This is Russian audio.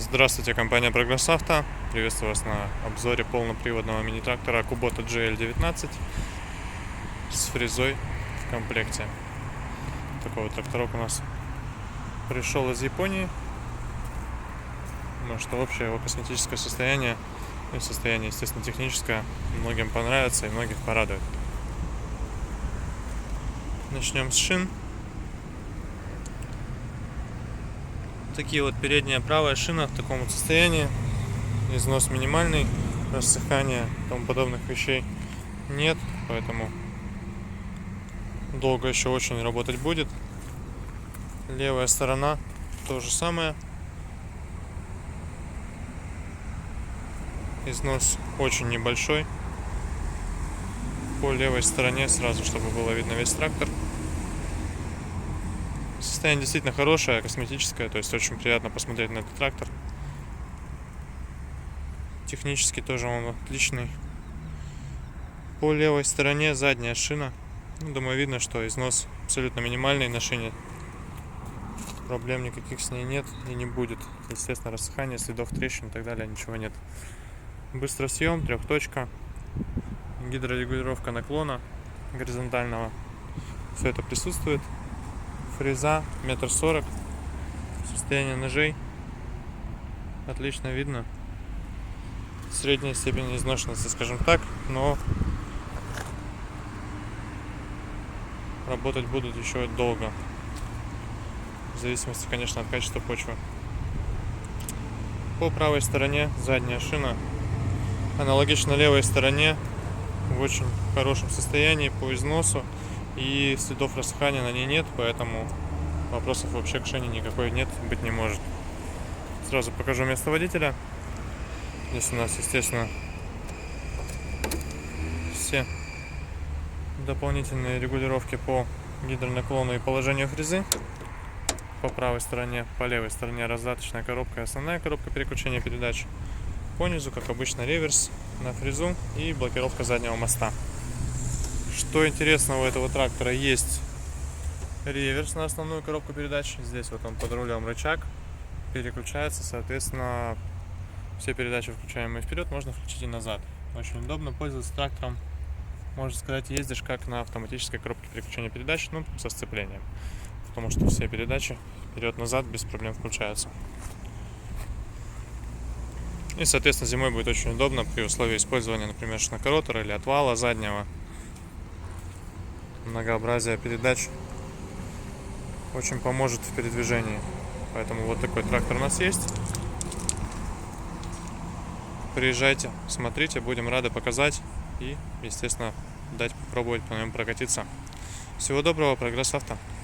Здравствуйте, компания Прогресс Авто. Приветствую вас на обзоре полноприводного мини-трактора Kubota GL19 с фрезой в комплекте. Такой вот тракторок у нас пришел из Японии. Думаю, что общее его косметическое состояние и состояние, естественно, техническое многим понравится и многих порадует. Начнем с шин. Такие вот передняя правая шина в таком вот состоянии. Износ минимальный, рассыхания и тому подобных вещей нет, поэтому долго еще очень работать будет. Левая сторона то же самое. Износ очень небольшой. По левой стороне сразу, чтобы было видно весь трактор. Состояние действительно хорошее, косметическое, то есть очень приятно посмотреть на этот трактор. Технически тоже он отличный. По левой стороне задняя шина. Думаю, видно, что износ абсолютно минимальный на шине. Проблем никаких с ней нет и не будет. Естественно, рассыхание, следов трещин и так далее, ничего нет. Быстросъем, трехточка, гидрорегулировка наклона горизонтального. Все это присутствует. Фреза 1,40 м. Состояние ножей отлично видно. Средняя степень изношенности, скажем так, но работать будут еще долго. В зависимости, конечно, от качества почвы. По правой стороне задняя шина. Аналогично левой стороне, в очень хорошем состоянии по износу. И следов рассыхания на ней нет, поэтому вопросов вообще к шине никакой нет, быть не может. Сразу покажу место водителя. Здесь у нас, естественно, все дополнительные регулировки по гидронаклону и положению фрезы. По правой стороне, по левой стороне раздаточная коробка и основная коробка переключения передач. По низу, как обычно, реверс на фрезу и блокировка заднего моста. Что интересного у этого трактора, есть реверс на основную коробку передач. Здесь вот он под рулем рычаг переключается, соответственно, все передачи, включаемые вперед, можно включить и назад. Очень удобно пользоваться трактором. Можно сказать, ездишь как на автоматической коробке переключения передач, ну, со сцеплением. Потому что все передачи вперед-назад без проблем включаются. И, соответственно, зимой будет очень удобно при условии использования, например, шнекоротора или отвала заднего. Многообразие передач очень поможет в передвижении. Поэтому вот такой трактор у нас есть. Приезжайте, смотрите, будем рады показать и, естественно, дать попробовать по нему прокатиться. Всего доброго, Прогресс Авто.